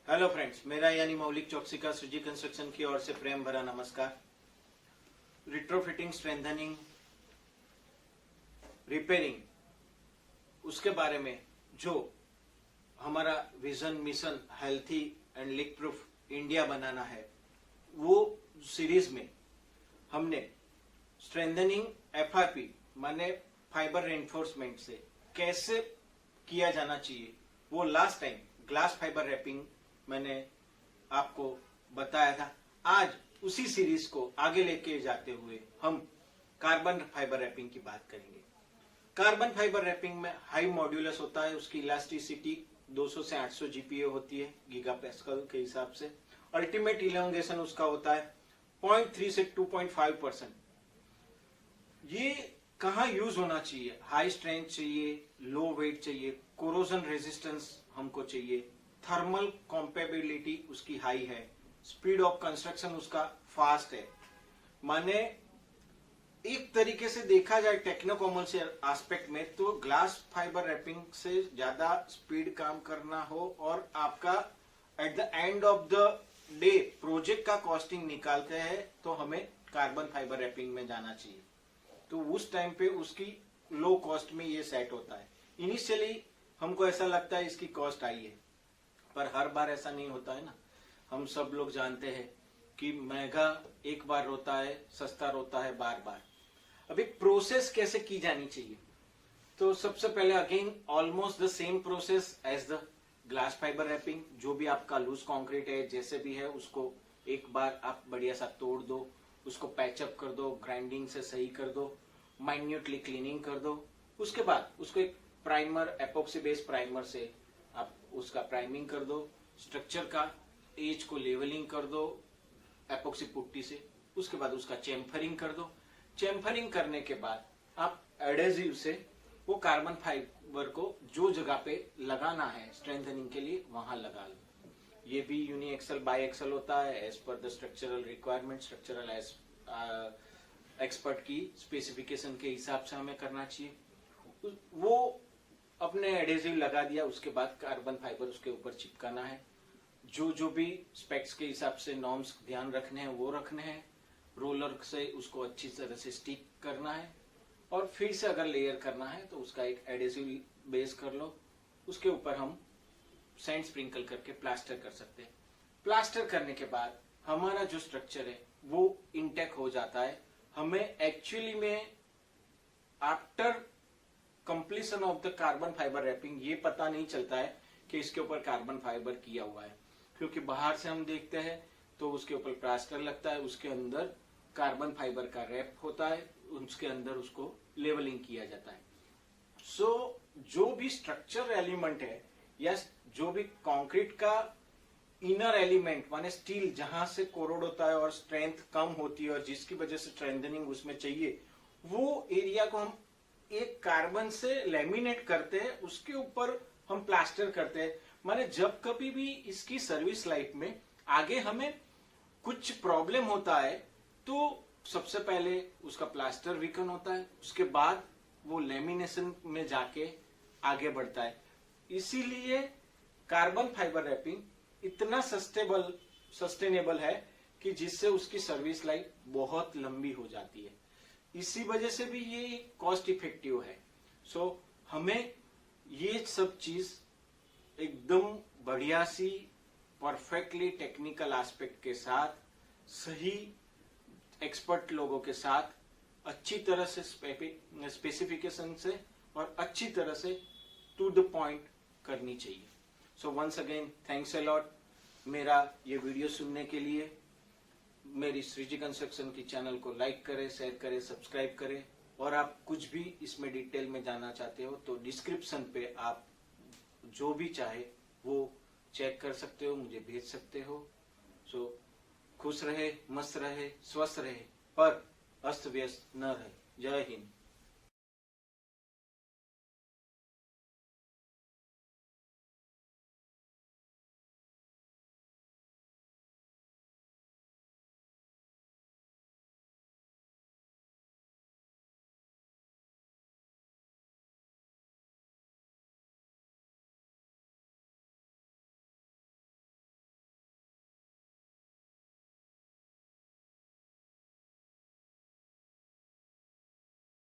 Hello friends, मेरा यानी मौलिक चौकसी का श्रीजी कंस्ट्रक्शन की ओर से प्रेम भरा नमस्कार। रिट्रोफिटिंग, स्ट्रेंथनिंग, रिपेयरिंग, उसके बारे में जो हमारा vision, mission healthy and leak proof India बनाना है, वो सीरीज में हमने स्ट्रेंथनिंग एफआरपी माने फाइबर रेनफोर्समेंट से कैसे किया जाना चाहिए, वो last time glass fibre wrapping मैंने आपको बताया था। आज उसी सीरीज को आगे लेके जाते हुए हम कार्बन फाइबर रैपिंग की बात करेंगे। कार्बन फाइबर रैपिंग में हाई मॉड्यूलस होता है, उसकी इलास्टिसिटी 200 से 800 जीपीए होती है गीगा पास्कल के हिसाब से। अल्टीमेट इलोंगेशन उसका होता है 0.3 से 2.5%। ये कहाँ यूज होना चाहिए? हाई स्ट्रेंथ चाहिए, लो वेट चाहिए, कोरोजन रेजिस्टेंस हमको चाहिए, थर्मल कॉम्पेबिलिटी उसकी हाई है, स्पीड ऑफ कंस्ट्रक्शन उसका फास्ट है। माने एक तरीके से देखा जाए टेक्नो कॉमर्शियल एस्पेक्ट में तो ग्लास फाइबर रैपिंग से ज्यादा स्पीड काम करना हो और आपका at the end of the day project का कॉस्टिंग निकालते हैं तो हमें कार्बन फाइबर रैपिंग में जाना चाहिए। तो उस टाइम पे उसकी लो कॉस्ट में ये सेट होता है। इनिशियली हमको ऐसा लगता है इसकी कॉस्ट आई है, पर हर बार ऐसा नहीं होता है ना। हम सब लोग जानते हैं कि महंगा एक बार रोता है, सस्ता रोता है बार बार। अभी प्रोसेस कैसे की जानी चाहिए? तो सबसे पहले again almost the same process as the glass fibre wrapping. जो भी आपका लूज कंक्रीट है, जैसे भी है, उसको एक बार आप बढ़िया सा तोड़ दो, उसको पैचअप कर दो, ग्राइंडिंग से सही कर दो, माइन्यूटली क्लीनिंग कर दो। उसके बाद उसको एक प्राइमर, एपॉक्सी बेस्ड प्राइमर से आप उसका प्राइमिंग कर दो, स्ट्रक्चर का एज को लेवलिंग कर दो एपॉक्सी पुट्टी से। उसके बाद उसका चेम्फरिंग कर दो। चेम्फरिंग करने के बाद आप एडेसिव से वो कार्बन फाइबर को जो जगह पे लगाना है स्ट्रेंथनिंग के लिए वहां लगा लो। ये भी यूनि एक्सल बाई एक्सल होता है as per the structural requirement, structural as expert की स्पेसिफिकेशन के हिसाब से हमें करना चाहिए। वो अपने एडेसिव लगा दिया, उसके बाद कार्बन फाइबर उसके ऊपर चिपकाना है। जो भी स्पेक्स के हिसाब से नॉर्म्स ध्यान रखने हैं वो रखने हैं। रोलर से उसको अच्छी तरह से स्टिक करना है और फिर से अगर लेयर करना है तो उसका एक एडेसिव बेस कर लो। उसके ऊपर हम सैंड स्प्रिंकल करके प्लास्टर कर सकते हैं। प्लास्टर करने के बाद हमारा जो स्ट्रक्चर है वो इंटेक हो जाता है। हमें एक्चुअली में after completion of the carbon fibre wrapping ये पता नहीं चलता है कि इसके ऊपर कार्बन फाइबर किया हुआ है, क्योंकि बाहर से हम देखते हैं तो उसके ऊपर प्लास्टर लगता है, उसके अंदर कार्बन फाइबर का रैप होता है, उसके अंदर उसको लेवलिंग किया जाता है। सो जो भी स्ट्रक्चर एलिमेंट है या जो भी कंक्रीट का इनर एलिमेंट माने स्टील जहां से कोरोड होता है और स्ट्रेंथ कम होती है और जिसकी वजह से स्ट्रेंथनिंग उसमें चाहिए, वो एरिया को हम एक कार्बन से लेमिनेट करते हैं, उसके ऊपर हम प्लास्टर करते हैं। माने जब कभी भी इसकी सर्विस लाइफ में आगे हमें कुछ प्रॉब्लम होता है तो सबसे पहले उसका प्लास्टर वीकन होता है, उसके बाद वो लेमिनेशन में जाके आगे बढ़ता है। इसीलिए कार्बन फाइबर रैपिंग इतना सस्टेनेबल है कि जिससे उसकी सर्विस लाइफ बहुत लंबी हो जाती है। इसी वजह से भी ये कॉस्ट इफेक्टिव है। सो हमें ये सब चीज एकदम बढ़िया सी परफेक्टली टेक्निकल एस्पेक्ट के साथ, सही एक्सपर्ट लोगों के साथ, अच्छी तरह से स्पेसिफिकेशन से और अच्छी तरह से टू द पॉइंट करनी चाहिए। So once again thanks a lot मेरा ये वीडियो सुनने के लिए। मेरी श्रीजी कंस्ट्रक्शन की चैनल को लाइक करें, शेयर करें, सब्सक्राइब करें। और आप कुछ भी इसमें डिटेल में जानना चाहते हो तो डिस्क्रिप्शन पे आप जो भी चाहे वो चेक कर सकते हो, मुझे भेज सकते हो। सो खुश रहे, मस्त रहे, स्वस्थ रहे, पर अस्त व्यस्त न रहे। जय हिंद।